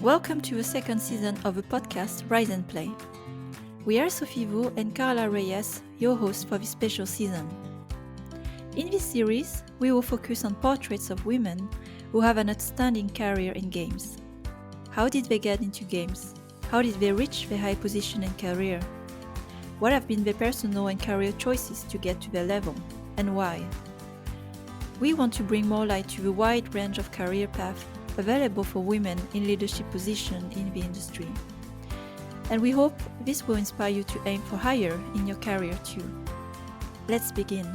Welcome to the second season of the podcast Rise and Play. We are Sophie Vu and Carla Reyes, your hosts for this special season. In this series, we will focus on portraits of women who have an outstanding career in games. How did they get into games? How did they reach their high position and career? What have been their personal and career choices to get to their level, and why? We want to bring more light to the wide range of career paths available for women in leadership positions in the industry. And we hope this will inspire you to aim for higher in your career too. Let's begin.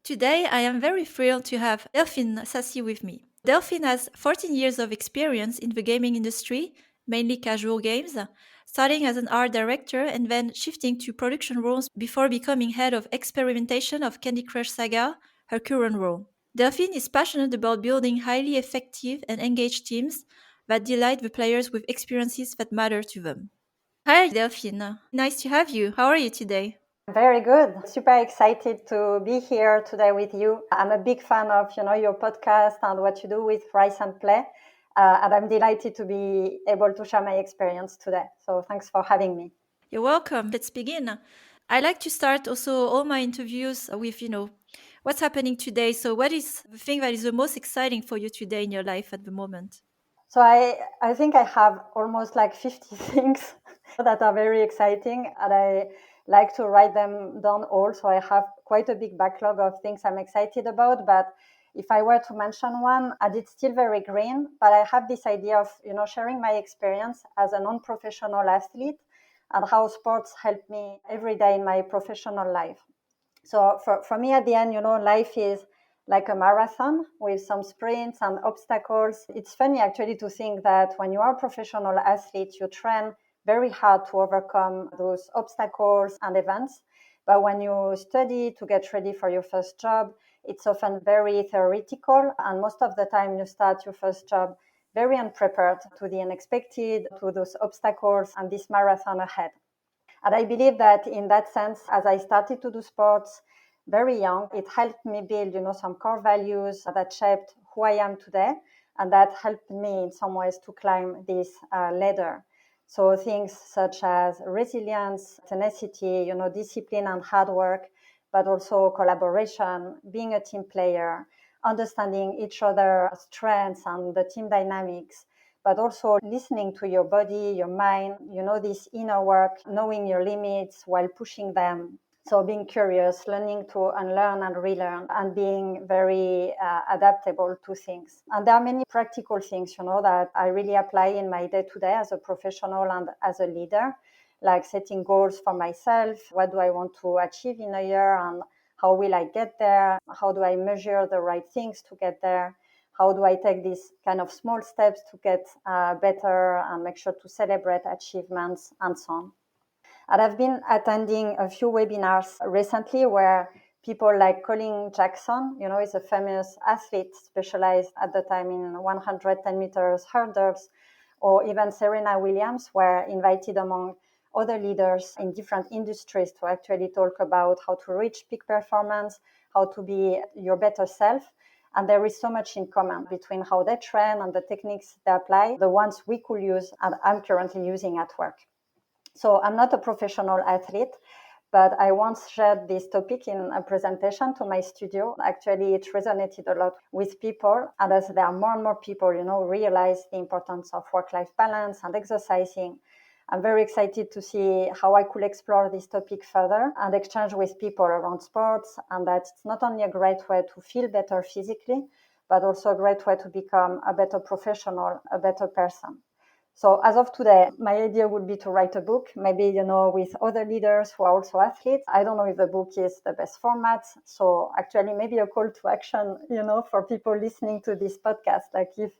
Today, I am very thrilled to have Delphine Sassi with me. Delphine has 14 years of experience in the gaming industry, mainly casual games, starting as an art director and then shifting to production roles before becoming head of experimentation of Candy Crush Saga, her current role. Delphine is passionate about building highly effective and engaged teams that delight the players with experiences that matter to them. Hi, Delphine. Nice to have you. How are you today? Very good. Super excited to be here today with you. I'm a big fan of, your podcast and what you do with Rise and Play. And I'm delighted to be able to share my experience today. So thanks for having me. You're welcome. Let's begin. I like to start also all my interviews with, what's happening today. So what is the thing that is the most exciting for you today in your life at the moment? So I think I have almost like 50 things that are very exciting, and I like to write them down all. So I have quite a big backlog of things I'm excited about. But if I were to mention one, and it's still very green, but I have this idea of, sharing my experience as a non-professional athlete and how sports help me every day in my professional life. So for me, at the end, life is like a marathon with some sprints and obstacles. It's funny actually to think that when you are a professional athlete, you train very hard to overcome those obstacles and events. But when you study to get ready for your first job, it's often very theoretical. And most of the time you start your first job very unprepared to the unexpected, to those obstacles and this marathon ahead. And I believe that in that sense, as I started to do sports very young, it helped me build, some core values that shaped who I am today. And that helped me in some ways to climb this ladder. So things such as resilience, tenacity, discipline and hard work, but also collaboration, being a team player, understanding each other's strengths and the team dynamics, but also listening to your body, your mind, this inner work, knowing your limits while pushing them. So being curious, learning to unlearn and relearn, and being very adaptable to things. And there are many practical things, that I really apply in my day-to-day as a professional and as a leader, like setting goals for myself. What do I want to achieve in a year and how will I get there? How do I measure the right things to get there? How do I take these kind of small steps to get better and make sure to celebrate achievements and so on? And I've been attending a few webinars recently where people like Colin Jackson, is a famous athlete specialized at the time in 110 meters hurdles, or even Serena Williams were invited among other leaders in different industries to actually talk about how to reach peak performance, how to be your better self. And there is so much in common between how they train and the techniques they apply, the ones we could use and I'm currently using at work. So I'm not a professional athlete, but I once shared this topic in a presentation to my studio. Actually, it resonated a lot with people. And as there are more and more people, realize the importance of work-life balance and exercising, I'm very excited to see how I could explore this topic further and exchange with people around sports. And that it's not only a great way to feel better physically, but also a great way to become a better professional, a better person. So as of today, my idea would be to write a book, maybe, with other leaders who are also athletes. I don't know if the book is the best format. So actually maybe a call to action, for people listening to this podcast, like if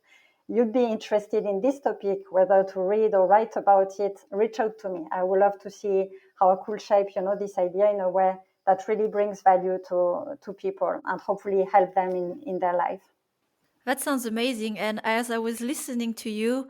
you'd be interested in this topic, whether to read or write about it, reach out to me. I would love to see how I could shape, this idea in a way that really brings value to people and hopefully help them in their life. That sounds amazing. And as I was listening to you,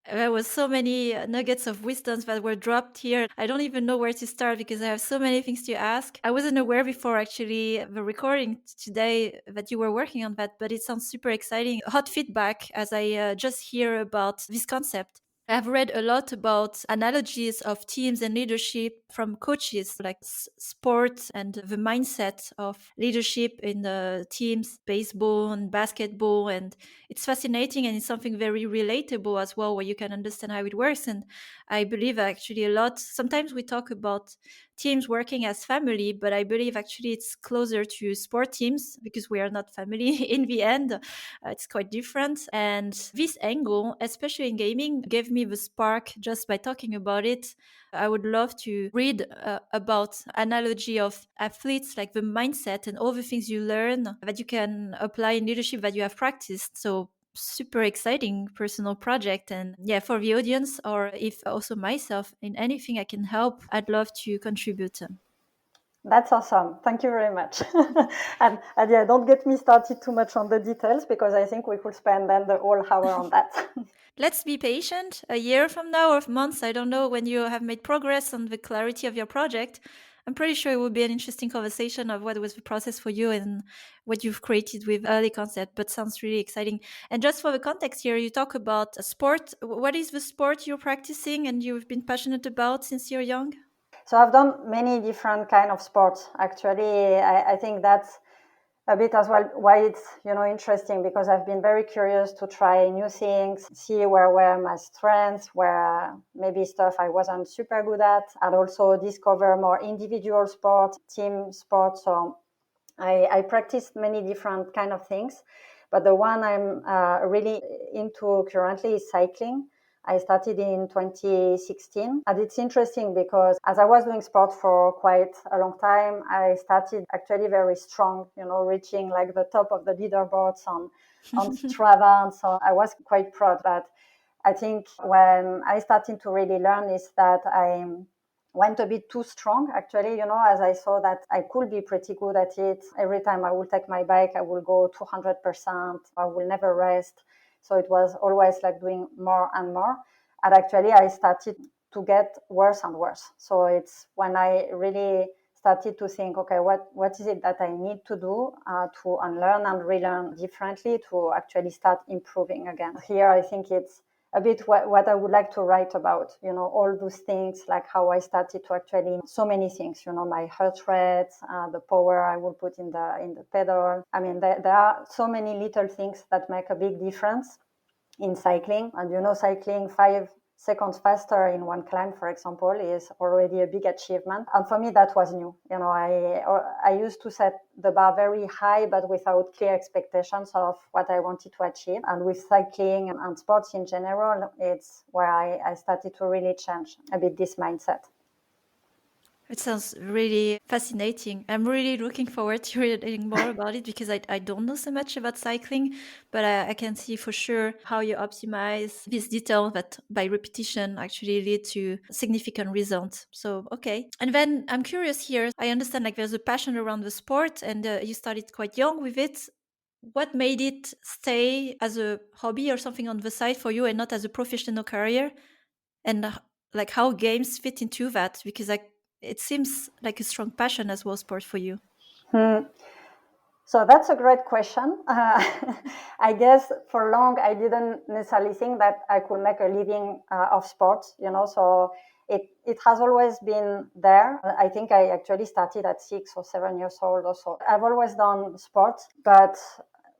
There was so many nuggets of wisdoms that were dropped here. I don't even know where to start because I have so many things to ask. I wasn't aware before actually the recording today that you were working on that, but it sounds super exciting. Hot feedback as I just hear about this concept. I've read a lot about analogies of teams and leadership from coaches, like sport and the mindset of leadership in the teams, baseball and basketball. And it's fascinating and it's something very relatable as well, where you can understand how it works. And I believe actually a lot, sometimes we talk about teams working as family, but I believe actually it's closer to sport teams because we are not family in the end. It's quite different. And this angle, especially in gaming, gave me the spark just by talking about it. I would love to read about analogy of athletes, like the mindset and all the things you learn that you can apply in leadership that you have practiced. So super exciting personal project. And yeah, for the audience, or if also myself, in anything I can help, I'd love to contribute. That's awesome. Thank you very much. and yeah, don't get me started too much on the details because I think we could spend then the whole hour on that. Let's be patient. A year from now or months, I don't know, when you have made progress on the clarity of your project, I'm pretty sure it will be an interesting conversation of what was the process for you and what you've created with early concept, but sounds really exciting. And just for the context here, you talk about a sport. What is the sport you're practicing and you've been passionate about since you're young? So I've done many different kind of sports. Actually, I think that's a bit as well why it's interesting, because I've been very curious to try new things, see where were my strengths, where maybe stuff I wasn't super good at, and also discover more individual sports, team sports. So I practiced many different kind of things, but the one I'm really into currently is cycling. I started in 2016, and it's interesting because as I was doing sport for quite a long time, I started actually very strong, reaching like the top of the leaderboards on Strava, and so I was quite proud. But I think when I started to really learn is that I went a bit too strong, actually, as I saw that I could be pretty good at it. Every time I would take my bike, I will go 200%. I will never rest. So it was always like doing more and more. And actually, I started to get worse and worse. So it's when I really started to think, okay, what is it that I need to do to unlearn and relearn differently to actually start improving again. Here, I think it's a bit what I would like to write about, all those things, like how I started to actually so many things, my heart rate, the power I will put in the pedal. I mean, there are so many little things that make a big difference in cycling. And cycling 5 seconds faster in one climb, for example, is already a big achievement. And for me, that was new. I used to set the bar very high, but without clear expectations of what I wanted to achieve. And with cycling and sports in general, it's where I started to really change a bit this mindset. It sounds really fascinating. I'm really looking forward to reading more about it because I don't know so much about cycling, but I can see for sure how you optimize this detail that by repetition actually lead to significant results. So, okay. And then I'm curious here. I understand like there's a passion around the sport and you started quite young with it. What made it stay as a hobby or something on the side for you and not as a professional career? And like how games fit into that? Because like it seems like a strong passion as well, sport for you. So that's a great question. I guess for long, I didn't necessarily think that I could make a living of sports, so it has always been there. I think I actually started at 6 or 7 years old or so. I've always done sports, but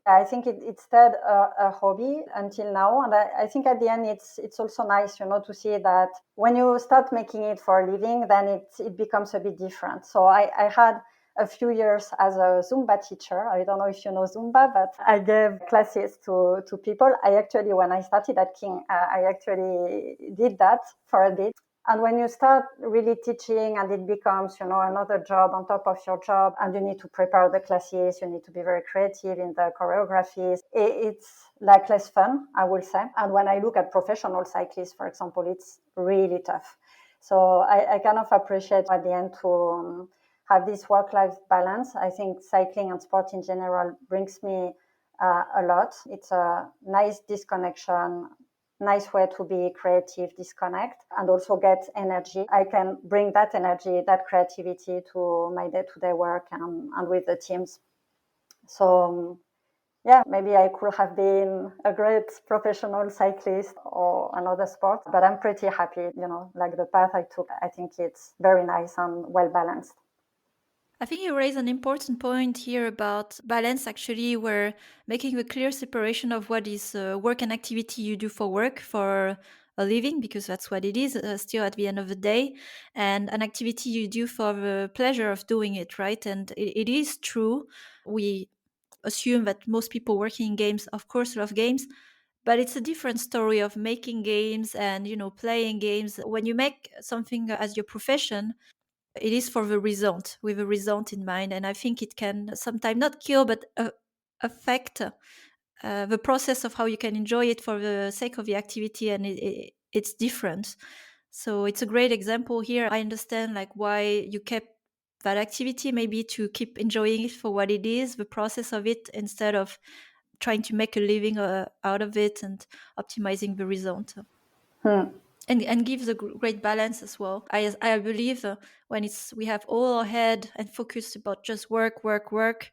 I think it stayed a hobby until now. And I think at the end, it's also nice, to see that when you start making it for a living, then it becomes a bit different. So I had a few years as a Zumba teacher. I don't know if you know Zumba, but I gave classes to people. I actually, when I started at King, I actually did that for a bit. And when you start really teaching and it becomes, another job on top of your job, and you need to prepare the classes, you need to be very creative in the choreographies, it's like less fun, I will say. And when I look at professional cyclists, for example, it's really tough. So I kind of appreciate at the end to have this work-life balance. I think cycling and sport in general brings me a lot. It's a nice disconnection nice way to be creative, disconnect, and also get energy. I can bring that energy, that creativity to my day-to-day work and with the teams. So yeah, maybe I could have been a great professional cyclist or another sport, but I'm pretty happy, like the path I took. I think it's very nice and well balanced. I think you raise an important point here about balance. Actually, we're making a clear separation of what is work and activity you do for work, for a living, because that's what it is still at the end of the day, and an activity you do for the pleasure of doing it, right? And it is true. We assume that most people working in games, of course, love games, but it's a different story of making games and playing games. When you make something as your profession, it is for the result, with a result in mind, and I think it can sometimes not kill but affect the process of how you can enjoy it for the sake of the activity, and it's different. So it's a great example here. I understand like why you kept that activity, maybe to keep enjoying it for what it is, the process of it, instead of trying to make a living out of it and optimizing the result. And gives a great balance as well. I believe when we have all our head and focused about just work, work, work,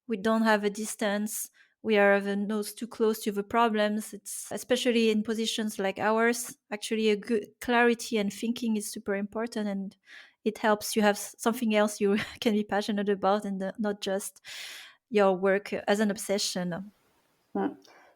we don't have a distance. We are the nose too close to the problems. It's especially in positions like ours. Actually, a good clarity and thinking is super important, and it helps you have something else you can be passionate about, and not just your work as an obsession.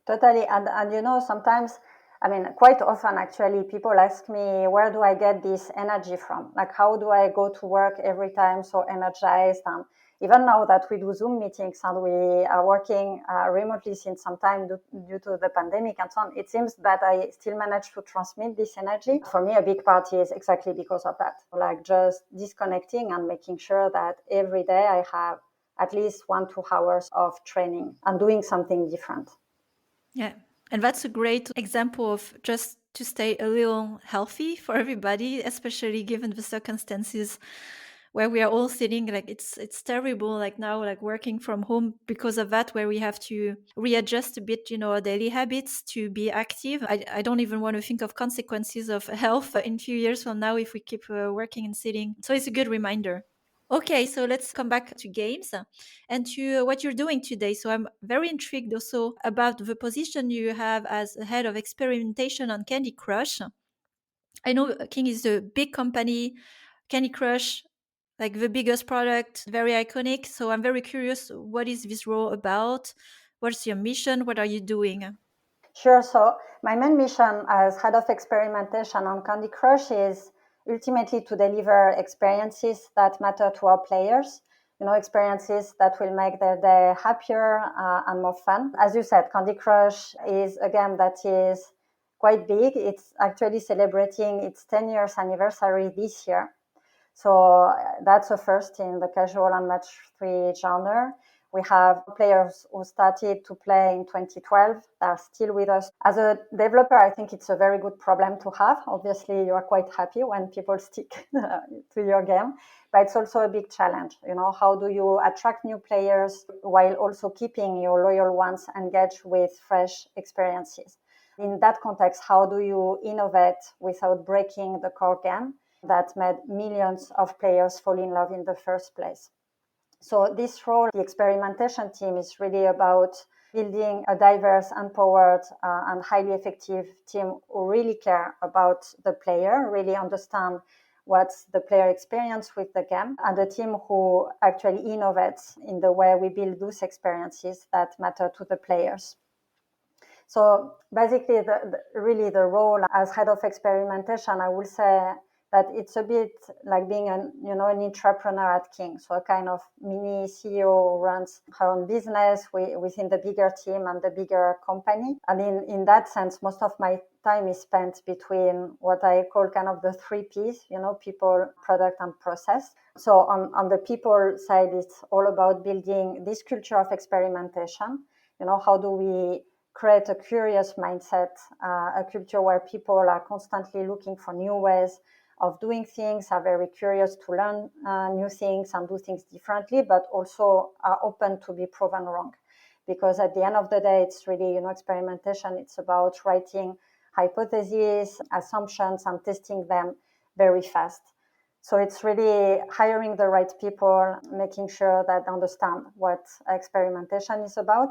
Totally. And sometimes, I mean, quite often actually, people ask me, where do I get this energy from? Like, how do I go to work every time so energized? And even now that we do Zoom meetings and we are working remotely since some time due to the pandemic and so on, it seems that I still manage to transmit this energy. For me, a big part is exactly because of that. Like just disconnecting and making sure that every day I have at least 1-2 hours of training and doing something different. Yeah. And that's a great example of just to stay a little healthy for everybody, especially given the circumstances where we are all sitting. Like it's terrible, like now, like working from home because of that, where we have to readjust a bit, our daily habits to be active. I don't even want to think of consequences of health in a few years from now if we keep working and sitting. So it's a good reminder. Okay, so let's come back to games and to what you're doing today. So I'm very intrigued also about the position you have as head of experimentation on Candy Crush. I know King is a big company, Candy Crush, like the biggest product, very iconic. So I'm very curious, what is this role about? What's your mission? What are you doing? Sure. So my main mission as head of experimentation on Candy Crush is ultimately to deliver experiences that matter to our players, experiences that will make their day happier and more fun. As you said, Candy Crush is a game that is quite big. It's actually celebrating its 10 years anniversary this year. So that's a first in the casual and match 3 genre. We have players who started to play in 2012 that are still with us. As a developer, I think it's a very good problem to have. Obviously, you are quite happy when people stick to your game, but it's also a big challenge. How do you attract new players while also keeping your loyal ones engaged with fresh experiences? In that context, how do you innovate without breaking the core game that made millions of players fall in love in the first place? So this role, the experimentation team, is really about building a diverse, empowered, and highly effective team who really care about the player, really understand what's the player experience with the game, and a team who actually innovates in the way we build those experiences that matter to the players. So basically, really the role as head of experimentation, I would say that it's a bit like being an entrepreneur at King. So a kind of mini CEO who runs her own business within the bigger team and the bigger company. And in that sense, most of my time is spent between what I call kind of the 3 Ps, people, product, and process. So on the people side, it's all about building this culture of experimentation. How do we create a curious mindset, a culture where people are constantly looking for new ways of doing things, are very curious to learn new things and do things differently, but also are open to be proven wrong. Because at the end of the day, it's really, experimentation. It's about writing hypotheses, assumptions, and testing them very fast. So it's really hiring the right people, making sure that they understand what experimentation is about.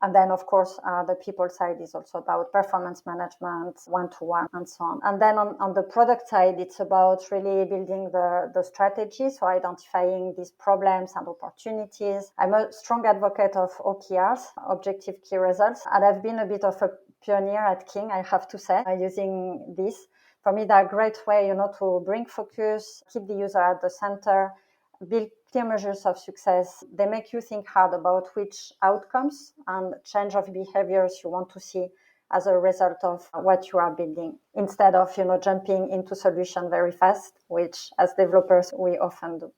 And then, of course, the people side is also about performance management, one-to-one, and so on. And then on the product side, it's about really building the strategy, so identifying these problems and opportunities. I'm a strong advocate of OKRs, objective key results, and I've been a bit of a pioneer at King, I have to say, using this. For me, they're a great way, to bring focus, keep the user at the center, build clear measures of success. They make you think hard about which outcomes and change of behaviors you want to see as a result of what you are building, instead of, jumping into solution very fast, which as developers we often do.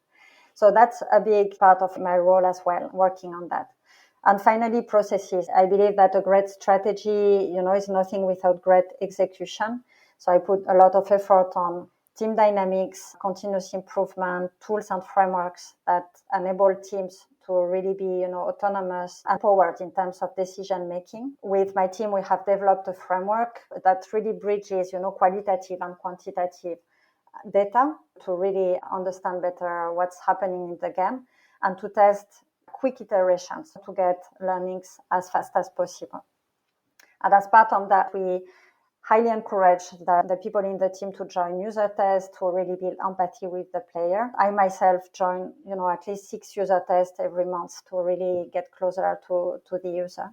So that's a big part of my role as well, working on that. And finally, processes. I believe that a great strategy, is nothing without great execution. So I put a lot of effort on team dynamics, continuous improvement, tools and frameworks that enable teams to really be, autonomous and empowered in terms of decision making. With my team, we have developed a framework that really bridges, qualitative and quantitative data to really understand better what's happening in the game and to test quick iterations to get learnings as fast as possible. And as part of that, we highly encourage the people in the team to join user tests to really build empathy with the player. I myself join, at least 6 user tests every month to really get closer to the user.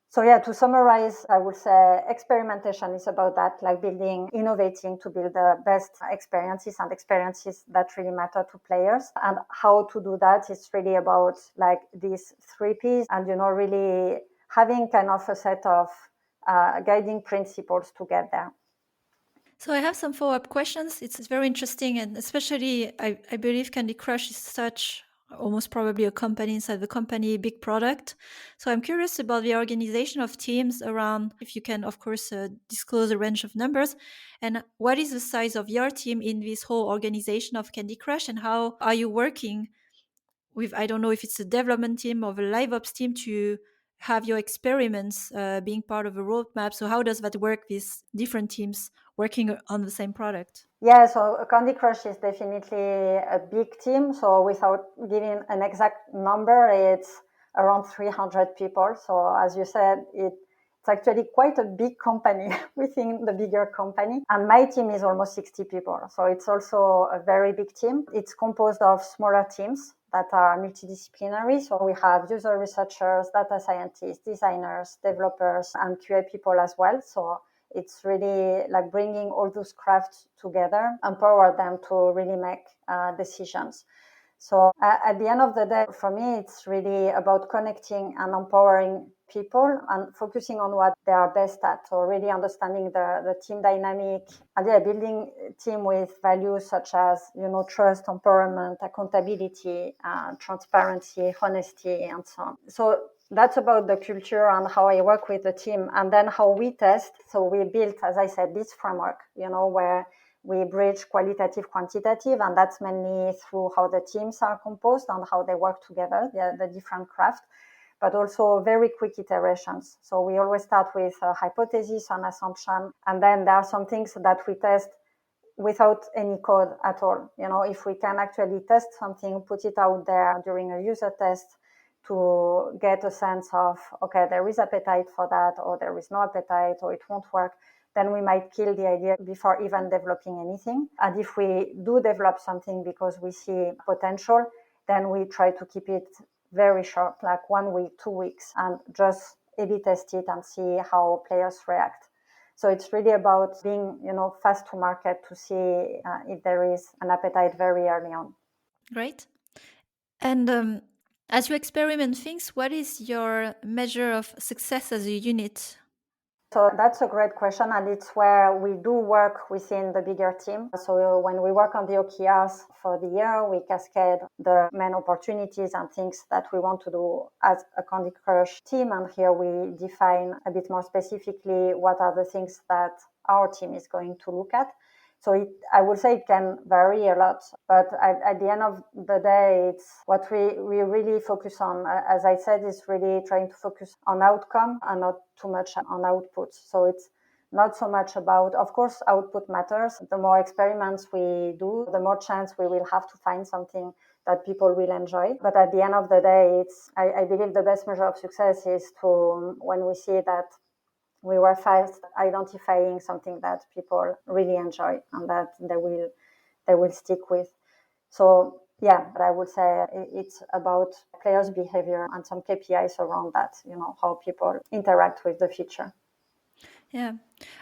So yeah, to summarize, I would say experimentation is about that, like building, innovating to build the best experiences and experiences that really matter to players. And how to do that is really about like these 3 Ps and, really having kind of a set of guiding principles to get there. So I have some follow-up questions. It's very interesting, and especially I believe Candy Crush is such almost probably a company inside the company, big product. So I'm curious about the organization of teams around, if you can, of course, disclose a range of numbers. And what is the size of your team in this whole organization of Candy Crush, and how are you working with, I don't know if it's a development team or the live ops team, to have your experiments being part of a roadmap? So how does that work with different teams working on the same product? Yeah, so Candy Crush is definitely a big team. So without giving an exact number, it's around 300 people. So as you said, it's actually quite a big company within the bigger company. And my team is almost 60 people. So it's also a very big team. It's composed of smaller teams that are multidisciplinary. So we have user researchers, data scientists, designers, developers, and QA people as well. So it's really like bringing all those crafts together, empower them to really make decisions. So at the end of the day, for me, it's really about connecting and empowering people and focusing on what they are best at. So really understanding the team dynamic and building a team with values such as, trust, empowerment, accountability, transparency, honesty, and so on. So that's about the culture and how I work with the team, and then how we test. So we built, as I said, this framework, where we bridge qualitative, quantitative, and that's mainly through how the teams are composed and how they work together, the different craft, but also very quick iterations. So we always start with a hypothesis, an assumption, and then there are some things that we test without any code at all. If we can actually test something, put it out there during a user test, to get a sense of, okay, there is appetite for that, or there is no appetite, or it won't work, then we might kill the idea before even developing anything. And if we do develop something because we see potential, then we try to keep it very short, like 1 week, 2 weeks, and just A/B test it and see how players react. So it's really about being, fast to market to see if there is an appetite very early on. Great. And as you experiment things, what is your measure of success as a unit? So that's a great question, and it's where we do work within the bigger team. So when we work on the OKRs for the year, we cascade the main opportunities and things that we want to do as a Candy Crush team. And here we define a bit more specifically what are the things that our team is going to look at. So I would say it can vary a lot, but at the end of the day, it's what we really focus on, as I said, is really trying to focus on outcome and not too much on output. So it's not so much about, of course, output matters. The more experiments we do, the more chance we will have to find something that people will enjoy. But at the end of the day, I believe the best measure of success is when we see that we were fast identifying something that people really enjoy and that they will stick with. So yeah, but I would say it's about players' behavior and some KPIs around that, how people interact with the feature. Yeah.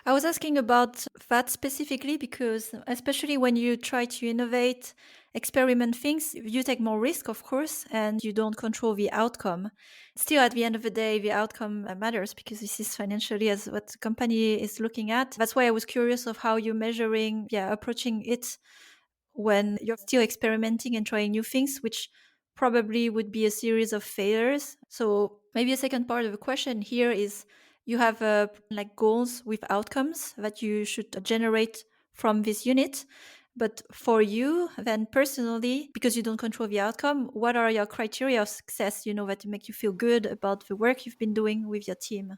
I was asking about that specifically because, especially when you try to innovate, experiment things, you take more risk, of course, and you don't control the outcome. Still, at the end of the day, the outcome matters because this is financially as what the company is looking at. That's why I was curious of how you're measuring, approaching it when you're still experimenting and trying new things, which probably would be a series of failures. So maybe a second part of the question here is you have like goals with outcomes that you should generate from this unit. But for you, then personally, because you don't control the outcome, what are your criteria of success, that make you feel good about the work you've been doing with your team?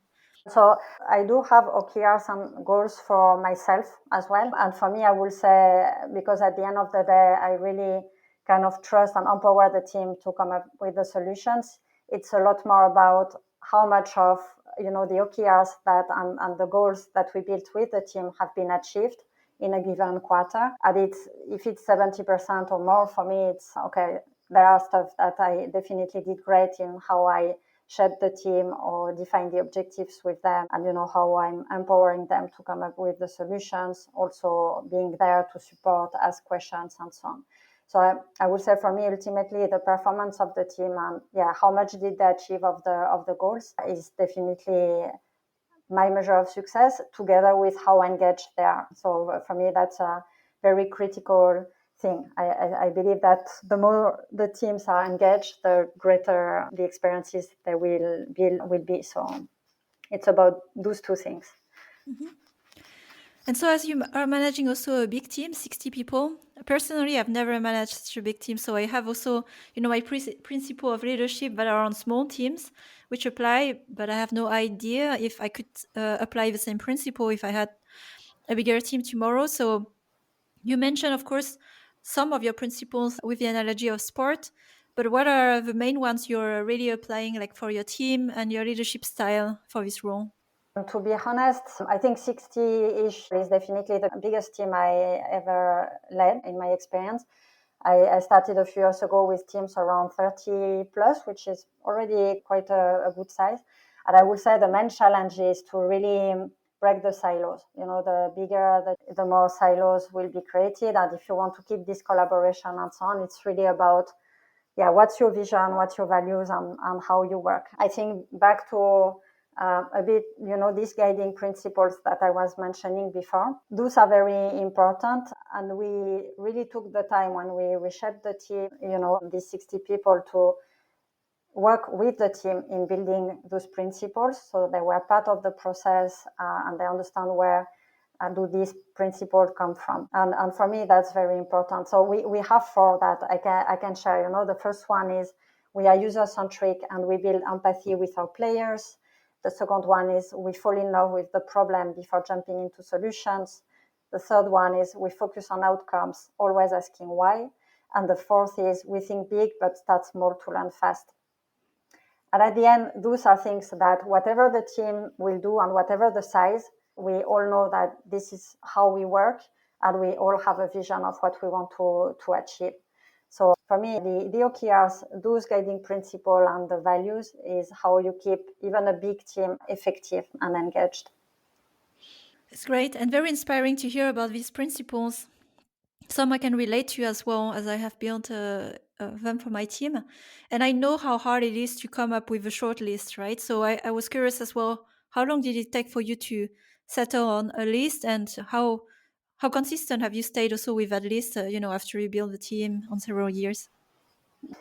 So I do have OKRs and goals for myself as well. And for me, I will say, because at the end of the day, I really kind of trust and empower the team to come up with the solutions. It's a lot more about how much of, the OKRs and the goals that we built with the team have been achieved in a given quarter. And if it's 70% or more, for me, it's okay. There are stuff that I definitely did great in how I shape the team or define the objectives with them, and how I'm empowering them to come up with the solutions, also being there to support, ask questions, and so on. So I would say for me, ultimately, the performance of the team and how much did they achieve of the goals is definitely my measure of success, together with how engaged they are. So for me, that's a very critical thing. I believe that the more the teams are engaged, the greater the experiences they will be. So it's about those two things. Mm-hmm. And so as you are managing also a big team, 60 people, personally, I've never managed such a big team. So I have also, my principle of leadership that are on small teams, which apply, but I have no idea if I could apply the same principle if I had a bigger team tomorrow. So you mentioned, of course, some of your principles with the analogy of sport, but what are the main ones you're really applying, like for your team and your leadership style for this role? To be honest, I think 60-ish is definitely the biggest team I ever led in my experience. I started a few years ago with teams around 30 plus, which is already quite a good size. And I would say the main challenge is to really break the silos. The bigger, the more silos will be created. And if you want to keep this collaboration and so on, it's really about, what's your vision, what's your values, and how you work. I think back to a bit, these guiding principles that I was mentioning before. Those are very important. And we really took the time when we reshaped the team, these 60 people, to work with the team in building those principles. So they were part of the process and they understand where do these principles come from. And for me, that's very important. So we have four that I can share. The first one is we are user-centric and we build empathy with our players. The second one is we fall in love with the problem before jumping into solutions. The third one is we focus on outcomes, always asking why. And the fourth is we think big, but start small to learn fast. And at the end, those are things that whatever the team will do and whatever the size, we all know that this is how we work and we all have a vision of what we want to achieve. So for me, the OKRs, those guiding principles and the values is how you keep even a big team effective and engaged. It's great and very inspiring to hear about these principles. Some I can relate to as well, as I have built them for my team. And I know how hard it is to come up with a short list, right? So I was curious as well, how long did it take for you to settle on a list, and how consistent have you stayed also with that list, after you build the team on several years?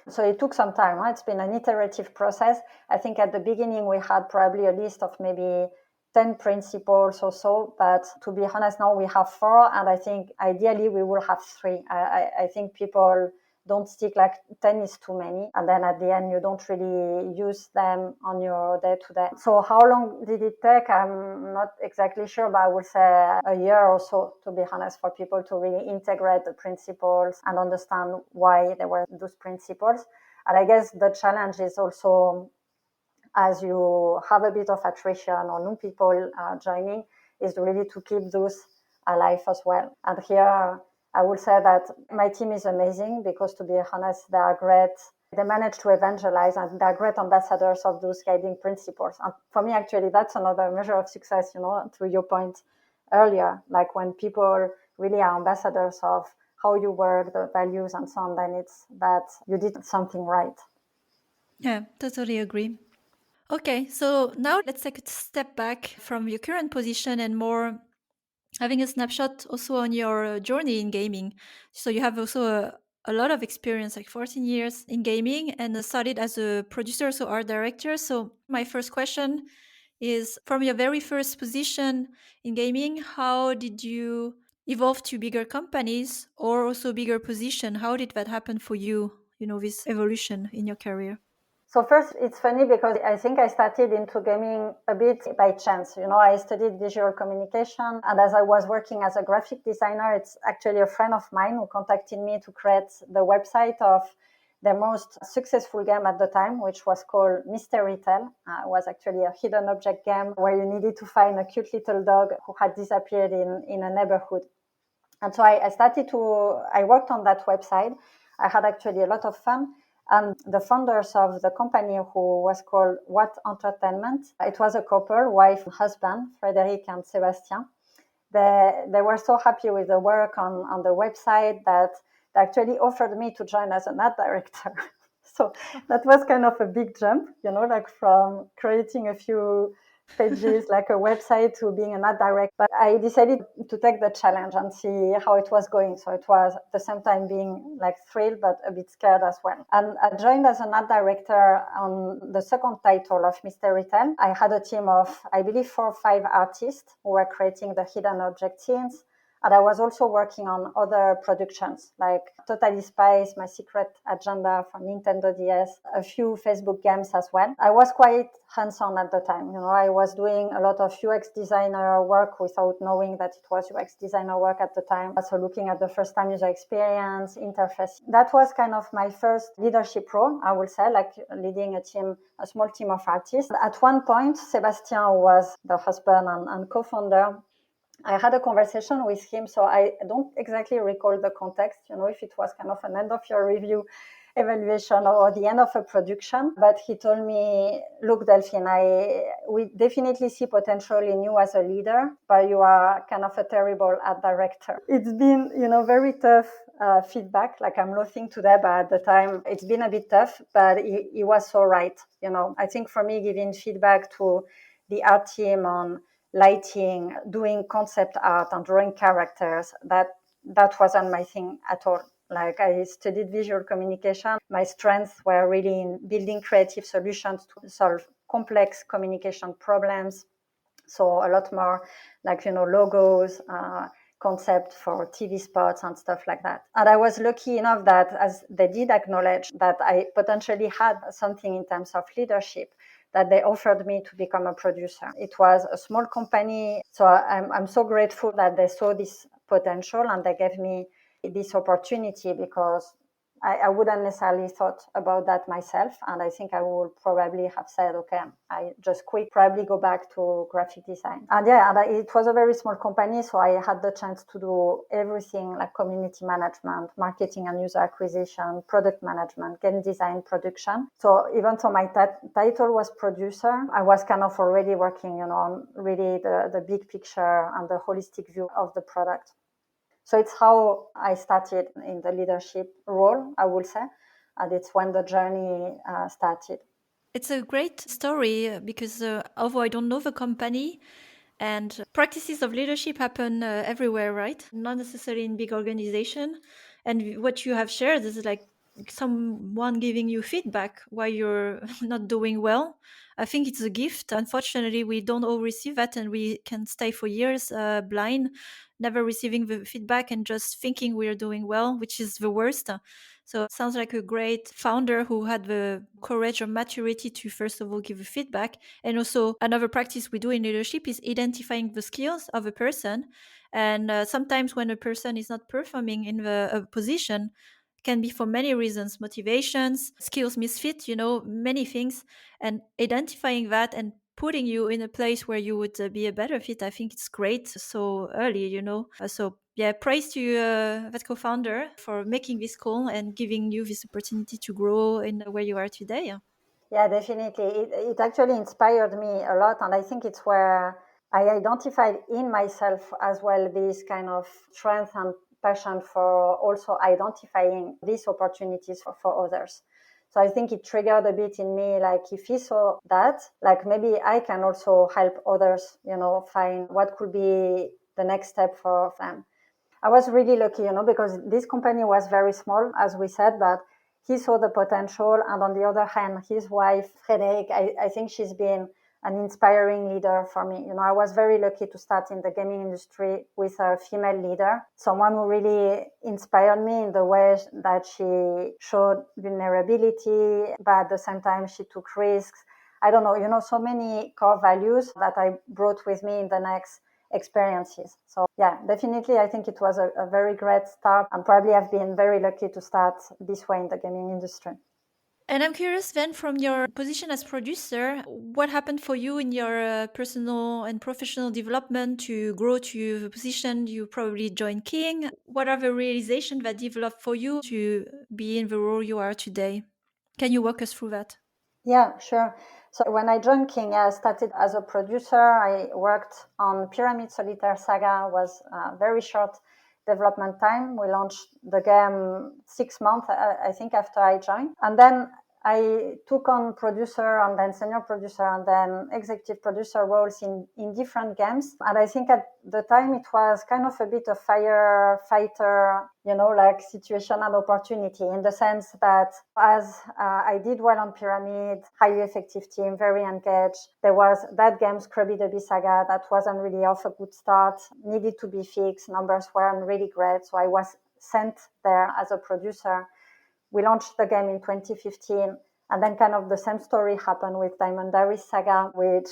So it took some time. Right? It's been an iterative process. I think at the beginning we had probably a list of maybe 10 principles or so, but to be honest, now we have four, and I think ideally we will have three. I think people don't stick, like 10 is too many. And then at the end, you don't really use them on your day to day. So how long did it take? I'm not exactly sure, but I would say a year or so, to be honest, for people to really integrate the principles and understand why there were those principles. And I guess the challenge is also, as you have a bit of attrition or new people joining, is really to keep those alive as well. And here, I would say that my team is amazing because, to be honest, they are great. They manage to evangelize and they're great ambassadors of those guiding principles. And for me, actually, that's another measure of success, to your point earlier. Like when people really are ambassadors of how you work, the values and so on, then it's that you did something right. Yeah, totally agree. Okay, so now let's take a step back from your current position and more having a snapshot also on your journey in gaming. So you have also a lot of experience, like 14 years in gaming, and started as a producer, so art director. So my first question is, from your very first position in gaming, how did you evolve to bigger companies or also bigger position? How did that happen for you, this evolution in your career? So first, it's funny because I think I started into gaming a bit by chance. I studied visual communication, and as I was working as a graphic designer, it's actually a friend of mine who contacted me to create the website of the most successful game at the time, which was called Mystery Tale. It was actually a hidden object game where you needed to find a cute little dog who had disappeared in a neighborhood. And so I worked on that website. I had actually a lot of fun. And the founders of the company, who was called What Entertainment, it was a couple, wife and husband, Frédéric and Sébastien. They were so happy with the work on the website that they actually offered me to join as an art director. So that was kind of a big jump, like from creating a few pages like a website to being an art director. But I decided to take the challenge and see how it was going. So it was at the same time being like thrilled, but a bit scared as well. And I joined as an art director on the second title of Mystery 10. I had a team of, I believe, 4 or 5 artists who were creating the hidden object scenes. And I was also working on other productions like Totally Spies, My Secret Agenda from Nintendo DS, a few Facebook games as well. I was quite hands-on at the time. I was doing a lot of UX designer work without knowing that it was UX designer work at the time. So looking at the first time user experience, interface. That was kind of my first leadership role, I would say, like leading a small team of artists. At one point, Sébastien, who was the husband and co-founder, I had a conversation with him, so I don't exactly recall the context, if it was kind of an end of your review evaluation or the end of a production. But he told me, look, Delphine, we definitely see potential in you as a leader, but you are kind of a terrible art director. It's been, very tough feedback. Like I'm laughing today, but at the time it's been a bit tough, but he was so right. I think for me, giving feedback to the art team on lighting, doing concept art and drawing characters, that wasn't my thing at all. Like I studied visual communication. My strengths were really in building creative solutions to solve complex communication problems. So a lot more like, logos, concept for TV spots and stuff like that. And I was lucky enough that as they did acknowledge that I potentially had something in terms of leadership, that they offered me to become a producer. It was a small company, so I'm so grateful that they saw this potential and they gave me this opportunity, because I wouldn't necessarily thought about that myself. And I think I would probably have said, okay, I just quit, probably go back to graphic design. And it was a very small company. So I had the chance to do everything like community management, marketing and user acquisition, product management, game design, production. So even though my title was producer, I was kind of already working, on really the big picture and the holistic view of the product. So it's how I started in the leadership role, I would say. And it's when the journey started. It's a great story because although I don't know the company, and practices of leadership happen everywhere, right? Not necessarily in big organization. And what you have shared is like someone giving you feedback while you're not doing well. I think it's a gift. Unfortunately, we don't all receive that, and we can stay for years blind, never receiving the feedback and just thinking we're doing well, which is the worst. So it sounds like a great founder who had the courage or maturity to, first of all, give a feedback. And also another practice we do in leadership is identifying the skills of a person. And sometimes when a person is not performing in the position, can be for many reasons, motivations, skills misfit, many things. And identifying that and putting you in a place where you would be a better fit, I think it's great so early. So yeah, praise to you, that co-founder, for making this call and giving you this opportunity to grow in where you are today. Yeah, definitely. It actually inspired me a lot. And I think it's where I identified in myself as well this kind of strength and passion for also identifying these opportunities for others. So I think it triggered a bit in me, like if he saw that, like maybe I can also help others, find what could be the next step for them. I was really lucky, because this company was very small, as we said, but he saw the potential. And on the other hand, his wife, Frederic, I think she's been an inspiring leader for me. I was very lucky to start in the gaming industry with a female leader, someone who really inspired me in the way that she showed vulnerability, but at the same time, she took risks. I don't know, so many core values that I brought with me in the next experiences. So yeah, definitely I think it was a very great start, and probably I've been very lucky to start this way in the gaming industry. And I'm curious then, from your position as producer, what happened for you in your personal and professional development to grow to the position you probably joined King? What are the realizations that developed for you to be in the role you are today? Can you walk us through that? Yeah, sure. So when I joined King, I started as a producer. I worked on Pyramid Solitaire Saga. Was a very short development time. We launched the game 6 months, I think, after I joined. And then I took on producer and then senior producer and then executive producer roles in different games. And I think at the time it was kind of a bit of firefighter, like situation and opportunity, in the sense that as I did well on Pyramid, highly effective team, very engaged. There was that game, Scrubby the Bee Saga, that wasn't really off a good start, needed to be fixed. Numbers weren't really great. So I was sent there as a producer. We launched the game in 2015, and then kind of the same story happened with Diamond Diaries Saga, which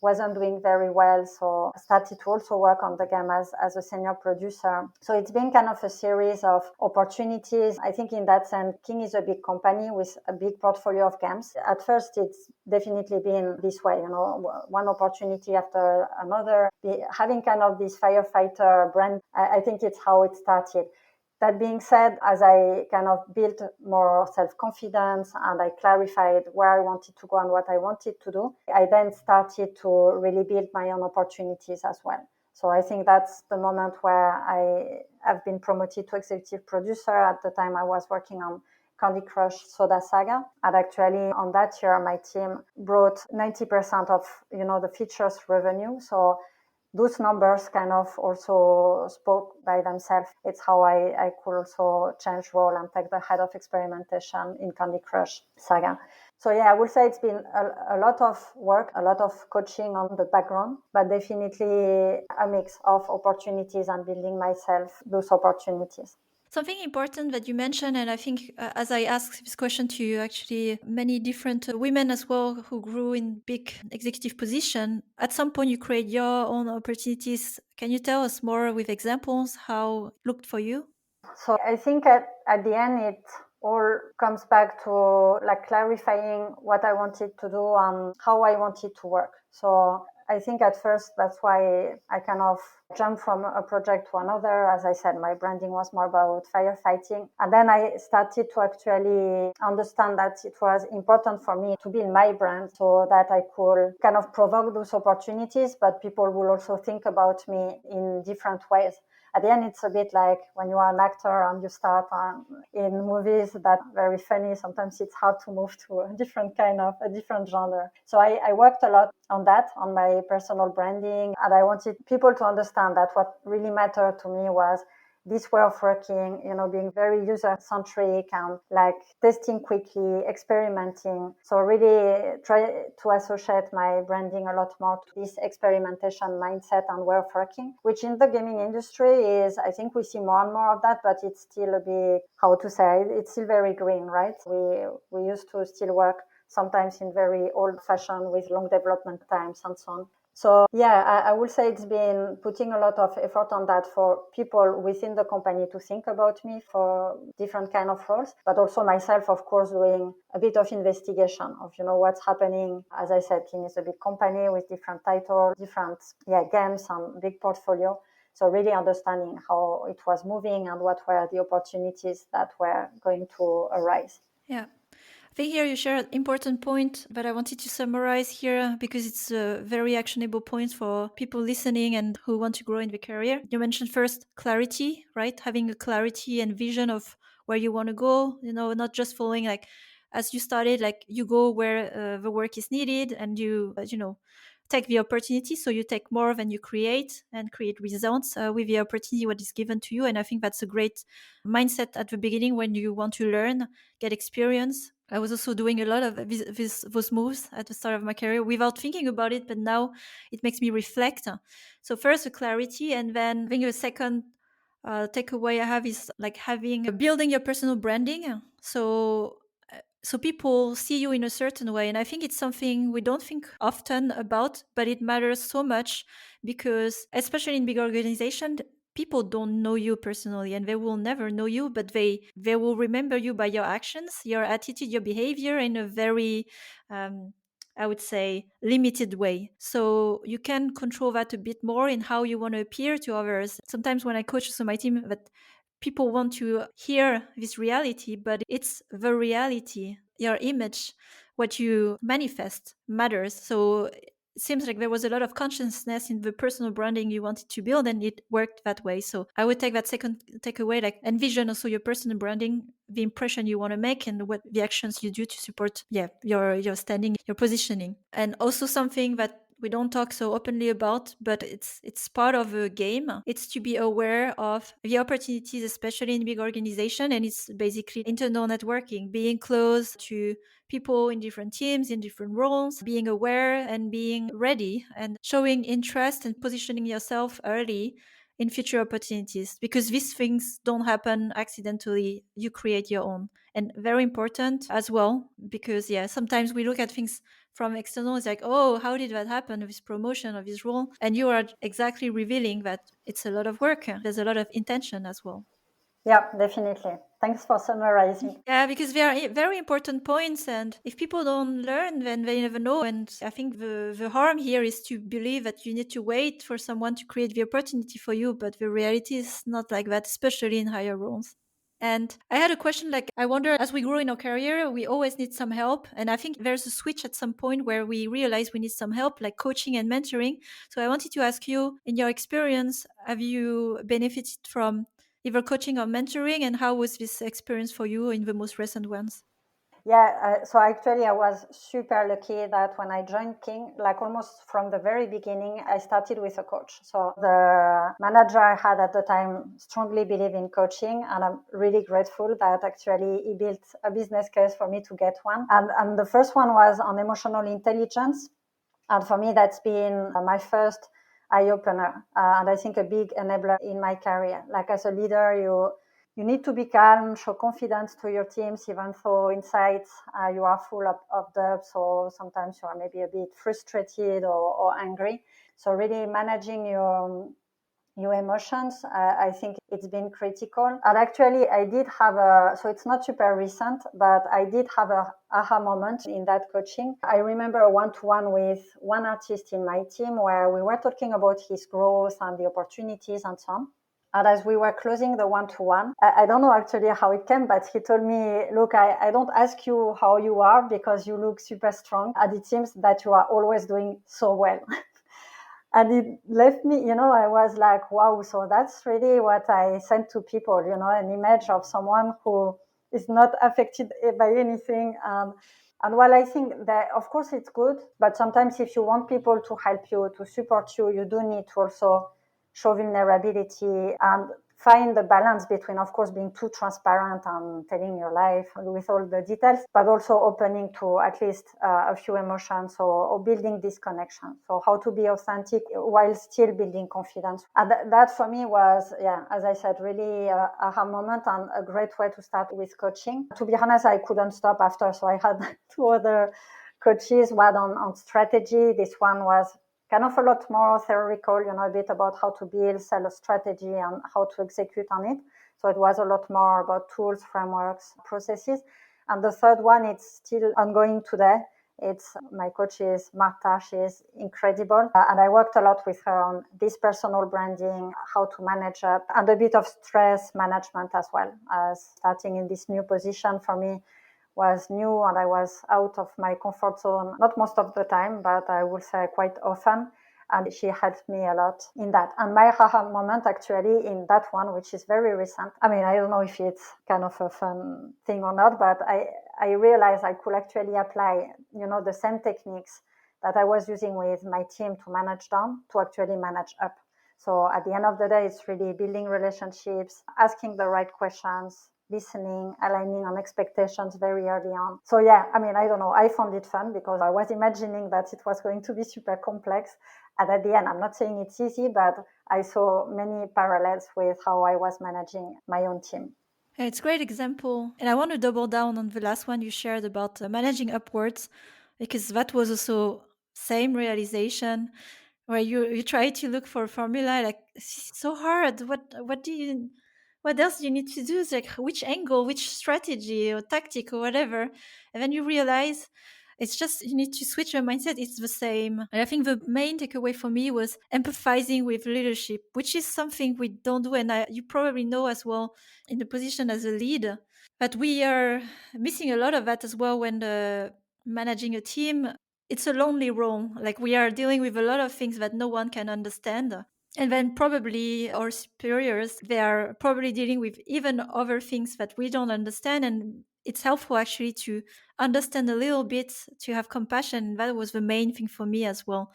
wasn't doing very well. So I started to also work on the game as a senior producer. So it's been kind of a series of opportunities. I think in that sense, King is a big company with a big portfolio of games. At first, it's definitely been this way, one opportunity after another, having kind of this firefighter brand. I think it's how it started. That being said, as I kind of built more self-confidence and I clarified where I wanted to go and what I wanted to do, I then started to really build my own opportunities as well. So I think that's the moment where I have been promoted to executive producer. At the time I was working on Candy Crush Soda Saga. And actually on that year, my team brought 90% of, the features revenue. So those numbers kind of also spoke by themselves. It's how I could also change role and take the head of experimentation in Candy Crush Saga. So yeah, I would say it's been a lot of work, a lot of coaching on the background, but definitely a mix of opportunities and building myself those opportunities. Something important that you mentioned, and I think as I asked this question to actually many different women as well who grew in big executive position, at some point you create your own opportunities. Can you tell us more with examples how it looked for you? So I think at the end, it all comes back to like clarifying what I wanted to do and how I wanted to work. So I think at first that's why I kind of jumped from a project to another. As I said, my branding was more about firefighting. And then I started to actually understand that it was important for me to build my brand so that I could kind of provoke those opportunities, but people will also think about me in different ways. At the end, it's a bit like when you are an actor and you start in movies that are very funny. Sometimes it's hard to move to a different genre. So I worked a lot on that, on my personal branding. And I wanted people to understand that what really mattered to me was this way of working, being very user-centric and like testing quickly, experimenting. So really try to associate my branding a lot more to this experimentation mindset and way of working, which in the gaming industry is, I think we see more and more of that, but it's still a bit, how to say, it's still very green, right? We used to still work sometimes in very old fashioned with long development times and so on. So yeah, I would say it's been putting a lot of effort on that for people within the company to think about me for different kind of roles, but also myself, of course, doing a bit of investigation of, what's happening. As I said, Team is a big company with different titles, different games and big portfolio. So really understanding how it was moving and what were the opportunities that were going to arise. Yeah. I think here you share an important point, but I wanted to summarize here because it's a very actionable point for people listening and who want to grow in their career. You mentioned first clarity, right? Having a clarity and vision of where you want to go, not just following like as you started, like you go where the work is needed and you take the opportunity. So you take more than you create and create results with the opportunity what is given to you. And I think that's a great mindset at the beginning when you want to learn, get experience. I was also doing a lot of those moves at the start of my career without thinking about it, but now it makes me reflect. So first, the clarity, and then I think a second takeaway I have is like building your personal branding. So people see you in a certain way, and I think it's something we don't think often about, but it matters so much because, especially in big organizations, people don't know you personally and they will never know you, but they will remember you by your actions, your attitude, your behavior in a very I would say limited way. So you can control that a bit more in how you want to appear to others. Sometimes when I coach so my team, that people want to hear this reality, but it's the reality, your image, what you manifest matters. So it seems like there was a lot of consciousness in the personal branding you wanted to build, and it worked that way. So I would take that second takeaway, like envision also your personal branding, the impression you want to make, and what the actions you do to support, your standing, your positioning. And also something that we don't talk so openly about, but it's part of a game. It's to be aware of the opportunities, especially in big organization, and it's basically internal networking, being close to people in different teams, in different roles, being aware and being ready and showing interest and positioning yourself early in future opportunities, because these things don't happen accidentally. You create your own. And very important as well, because sometimes we look at things from external. It's like, oh, how did that happen, this promotion of this role? And you are exactly revealing that it's a lot of work. There's a lot of intention as well. Yeah, definitely. Thanks for summarizing. Yeah, because they are very important points, and if people don't learn, then they never know. And I think the harm here is to believe that you need to wait for someone to create the opportunity for you, but the reality is not like that, especially in higher roles. And I had a question, like, I wonder, as we grow in our career, we always need some help. And I think there's a switch at some point where we realize we need some help, like coaching and mentoring. So I wanted to ask you, in your experience, have you benefited from either coaching or mentoring? And how was this experience for you in the most recent ones? Yeah, so actually I was super lucky that when I joined King, like almost from the very beginning, I started with a coach. So the manager I had at the time strongly believed in coaching, and I'm really grateful that actually he built a business case for me to get one. And the first one was on emotional intelligence. And for me, that's been my first eye-opener, and I think a big enabler in my career. Like as a leader, you need to be calm, show confidence to your teams, even though inside you are full of doubts, or sometimes you are maybe a bit frustrated or angry. So really managing your emotions, I think it's been critical. And actually, I did have so it's not super recent, but I did have a aha moment in that coaching. I remember a one-to-one with one artist in my team where we were talking about his growth and the opportunities and so on. And as we were closing the one-to-one, I don't know actually how it came, but he told me, look, I don't ask you how you are because you look super strong. And it seems that you are always doing so well. And it left me, I was like, wow, so that's really what I sent to people, an image of someone who is not affected by anything. And while I think that, of course, it's good, but sometimes if you want people to help you, to support you, you do need to also show vulnerability. And find the balance between, of course, being too transparent and telling your life with all the details, but also opening to at least a few emotions or building this connection. So how to be authentic while still building confidence. And that for me was, as I said, really a aha moment and a great way to start with coaching. To be honest, I couldn't stop after. So I had two other coaches, one on strategy. This one was kind of a lot more theoretical, a bit about how to build, sell a strategy and how to execute on it. So it was a lot more about tools, frameworks, processes. And the third one, it's still ongoing today. It's my coach is Marta. She is incredible. And I worked a lot with her on this personal branding, how to manage up, and a bit of stress management as well. As starting in this new position for me was new and I was out of my comfort zone, not most of the time, but I would say quite often. And she helped me a lot in that. And my aha moment actually in that one, which is very recent. I mean, I don't know if it's kind of a fun thing or not, but I realized I could actually apply, the same techniques that I was using with my team to manage down to actually manage up. So at the end of the day, it's really building relationships, asking the right questions, listening, aligning on expectations very early on. So I don't know. I found it fun because I was imagining that it was going to be super complex. And at the end, I'm not saying it's easy, but I saw many parallels with how I was managing my own team. Yeah, it's a great example. And I want to double down on the last one you shared about managing upwards, because that was also same realization where you try to look for a formula, like it's so hard. What else do you need to do? It's like which angle, which strategy or tactic or whatever. And then you realize it's just you need to switch your mindset. It's the same. And I think the main takeaway for me was empathizing with leadership, which is something we don't do. And you probably know as well in the position as a leader. But we are missing a lot of that as well when managing a team. It's a lonely role. Like we are dealing with a lot of things that no one can understand. And then probably our superiors, they are probably dealing with even other things that we don't understand. And it's helpful actually to understand a little bit, to have compassion. That was the main thing for me as well.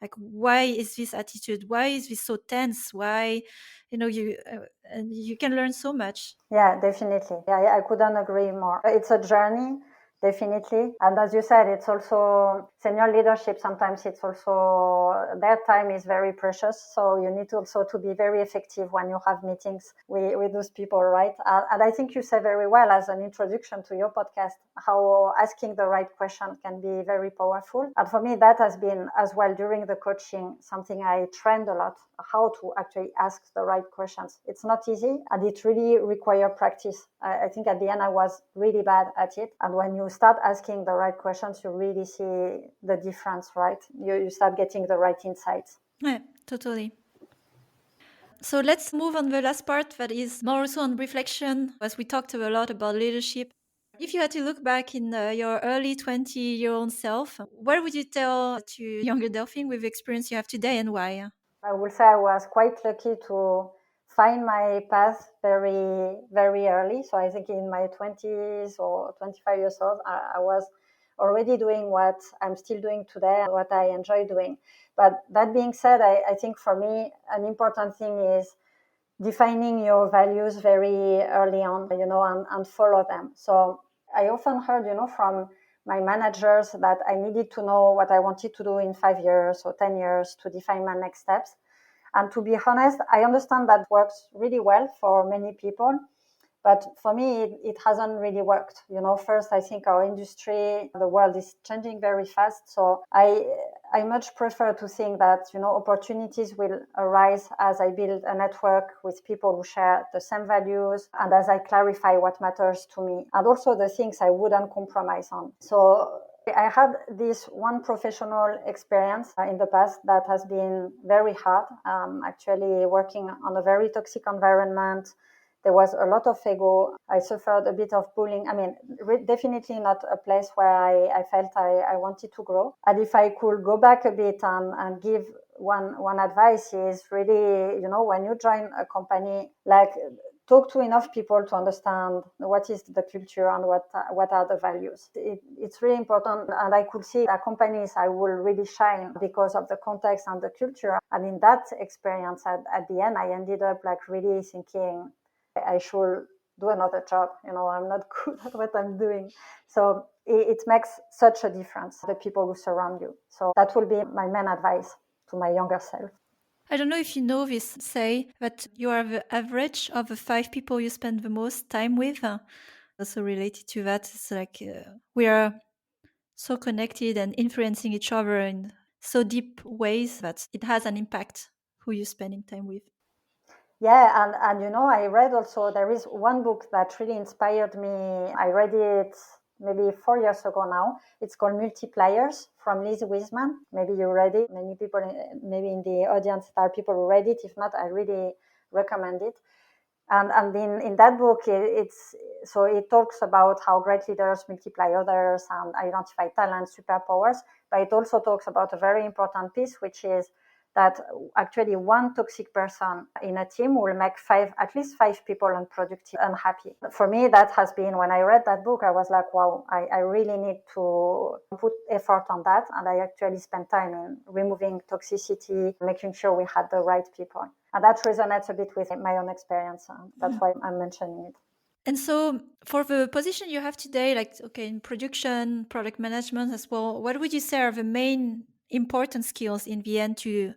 Like, why is this attitude? Why is this so tense? Why, you can learn so much. Yeah, definitely. I couldn't agree more. It's a journey, definitely. And as you said, it's also senior leadership. Sometimes it's also their time is very precious. So you need also to be very effective when you have meetings with those people, right? And I think you said very well as an introduction to your podcast, how asking the right question can be very powerful. And for me, that has been as well during the coaching, something I trained a lot, how to actually ask the right questions. It's not easy and it really requires practice. I think at the end I was really bad at it. And when you start asking the right questions, you really see the difference, right? You start getting the right insights. Yeah, totally. So let's move on the last part that is more also on reflection, as we talked a lot about leadership. If you had to look back in your early 20-year-old self, what would you tell to younger Delphine with the experience you have today and why? I would say I was quite lucky to find my path very, very early. So I think in my 20s or 25 years old, I was already doing what I'm still doing today and what I enjoy doing. But that being said, I think for me, an important thing is defining your values very early on, and follow them. So I often heard, from my managers that I needed to know what I wanted to do in 5 years or 10 years to define my next steps. And to be honest, I understand that works really well for many people. But for me, it hasn't really worked. First, I think our industry, the world is changing very fast. So I much prefer to think that, opportunities will arise as I build a network with people who share the same values and as I clarify what matters to me and also the things I wouldn't compromise on. So I had this one professional experience in the past that has been very hard, actually working on a very toxic environment. There was a lot of ego. I suffered a bit of bullying. I mean, definitely not a place where I felt I wanted to grow. And if I could go back a bit and give one advice is really, when you join a company, like talk to enough people to understand what is the culture and what are the values. It's really important, and I could see that companies I will really shine because of the context and the culture. And in that experience, at the end, I ended up like really thinking I should do another job. I'm not good at what I'm doing. So it makes such a difference, the people who surround you. So that will be my main advice to my younger self. I don't know if you know this, say that you are the average of the 5 people you spend the most time with. Also related to that, it's like we are so connected and influencing each other in so deep ways that it has an impact who you're spending time with. Yeah, and I read also, there is one book that really inspired me. I read it maybe 4 years ago now. It's called Multipliers from Liz Wiseman. Maybe you read it. Many people, maybe in the audience, there are people who read it. If not, I really recommend it. And in that book, it talks about how great leaders multiply others and identify talents, superpowers. But it also talks about a very important piece, which is that actually one toxic person in a team will make at least five people unproductive, unhappy. For me, that has been, when I read that book, I was like, wow, I really need to put effort on that. And I actually spent time in removing toxicity, making sure we had the right people. And that resonates a bit with my own experience. That's why I'm mentioning it. And so for the position you have today, like, okay, in production, product management as well, what would you say are the main important skills in the end to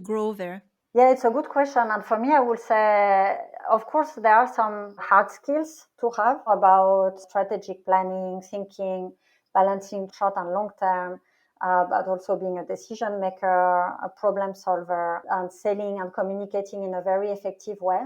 grow there? Yeah, it's a good question. And for me, I would say, of course, there are some hard skills to have about strategic planning, thinking, balancing short and long term, but also being a decision maker, a problem solver, and selling and communicating in a very effective way.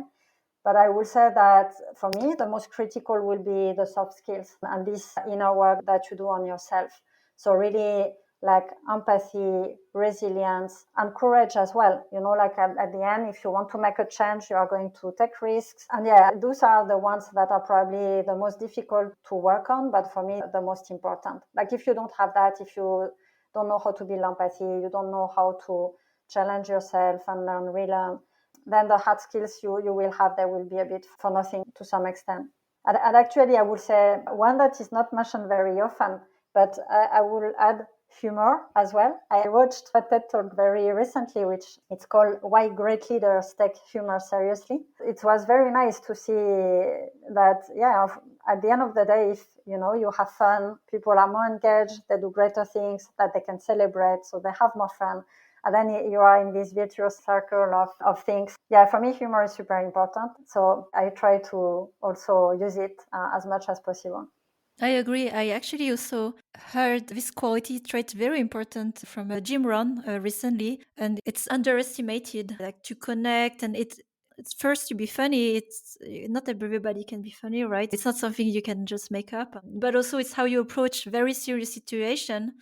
But I will say that for me, the most critical will be the soft skills and this inner work that you do on yourself. So really like empathy, resilience, and courage as well. Like at the end, if you want to make a change, you are going to take risks. And yeah, those are the ones that are probably the most difficult to work on, but for me, the most important. Like if you don't have that, if you don't know how to build empathy, you don't know how to challenge yourself and learn, relearn, then the hard skills you will have, they will be a bit for nothing to some extent. And actually, I would say one that is not mentioned very often, but I will add humor as well. I watched a TED Talk very recently, which it's called Why Great Leaders Take Humor Seriously. It was very nice to see that, yeah, at the end of the day, if you have fun, people are more engaged, they do greater things that they can celebrate, so they have more fun. And then you are in this virtuous circle of things. Yeah, for me, humor is super important. So I try to also use it as much as possible. I agree. I actually also heard this quality trait very important from Jim Rohn recently, and it's underestimated, like to connect, and it's first to be funny. It's not everybody can be funny, right? It's not something you can just make up, but also it's how you approach very serious situation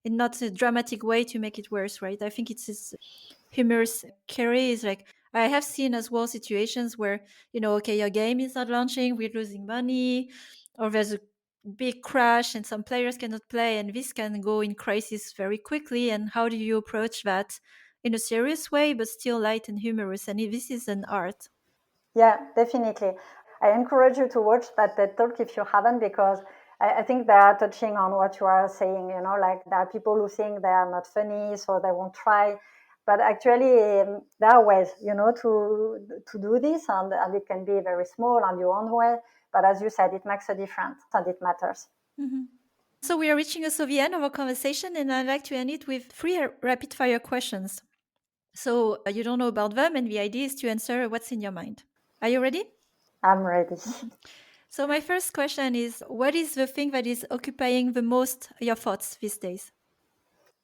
in not a dramatic way to make it worse, right? I think it's this humorous carry is like, I have seen as well situations where, okay, your game is not launching, we're losing money, or there's a big crash and some players cannot play, and this can go in crisis very quickly. And how do you approach that in a serious way but still light and humorous? And this is an art. Yeah, definitely. I encourage you to watch that TED Talk if you haven't, because I think they are touching on what you are saying. Like there are people who think they are not funny, so they won't try. But actually, there are ways, to do this, and it can be very small and your own way. But as you said, it makes a difference and it matters. Mm-hmm. So we are reaching also the end of our conversation, and I'd like to end it with 3 rapid fire questions. So you don't know about them, and the idea is to answer what's in your mind. Are you ready? I'm ready. So my first question is, what is the thing that is occupying the most your thoughts these days?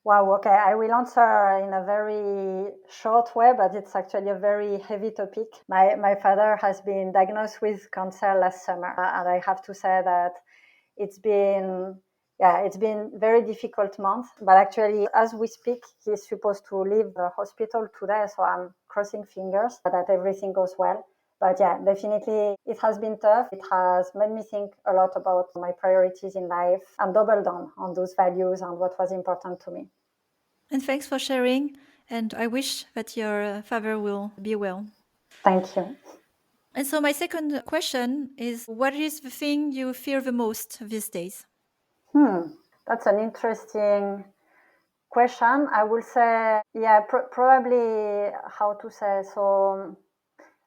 Wow, okay. I will answer in a very short way, but it's actually a very heavy topic. My father has been diagnosed with cancer last summer, and I have to say that it's been very difficult month. But actually, as we speak, he's supposed to leave the hospital today, so I'm crossing fingers that everything goes well. But yeah, definitely it has been tough. It has made me think a lot about my priorities in life and double down on those values and what was important to me. And thanks for sharing. And I wish that your father will be well. Thank you. And so my second question is, what is the thing you fear the most these days? That's an interesting question. I will say, yeah, probably how to say, so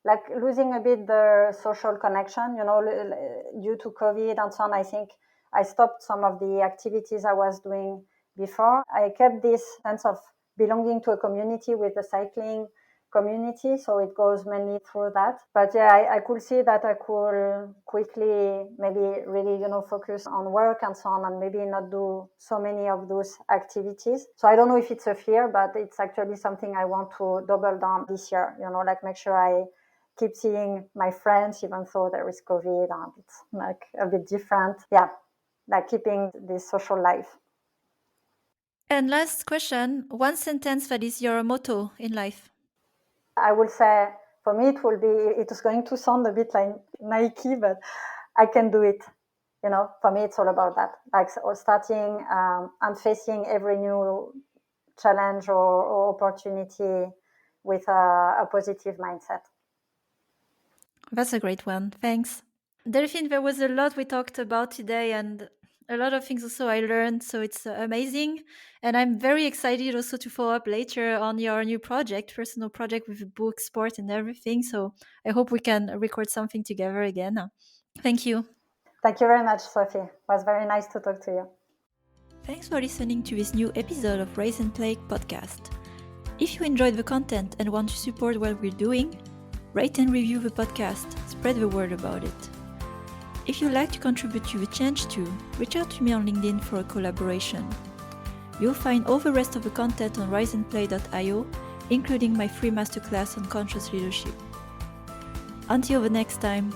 like losing a bit the social connection, due to COVID and so on. I think I stopped some of the activities I was doing before. I kept this sense of belonging to a community with the cycling community, so it goes mainly through that. But yeah, I could see that I could quickly maybe really, focus on work and so on, and maybe not do so many of those activities. So I don't know if it's a fear, but it's actually something I want to double down this year, like make sure I keep seeing my friends, even though there is COVID and it's like a bit different. Yeah, like keeping this social life. And last question, one sentence that is your motto in life. I will say, for me, it is going to sound a bit like Nike, but I can do it. For me, it's all about that. Like starting and facing every new challenge or opportunity with a positive mindset. That's a great one. Thanks. Delphine, there was a lot we talked about today and a lot of things also I learned. So it's amazing. And I'm very excited also to follow up later on your new project, personal project with the book, sport and everything. So I hope we can record something together again. Thank you. Thank you very much, Sophie. It was very nice to talk to you. Thanks for listening to this new episode of Rise and Play podcast. If you enjoyed the content and want to support what we're doing, rate and review the podcast, spread the word about it. If you'd like to contribute to the change too, reach out to me on LinkedIn for a collaboration. You'll find all the rest of the content on riseandplay.io, including my free masterclass on conscious leadership. Until the next time.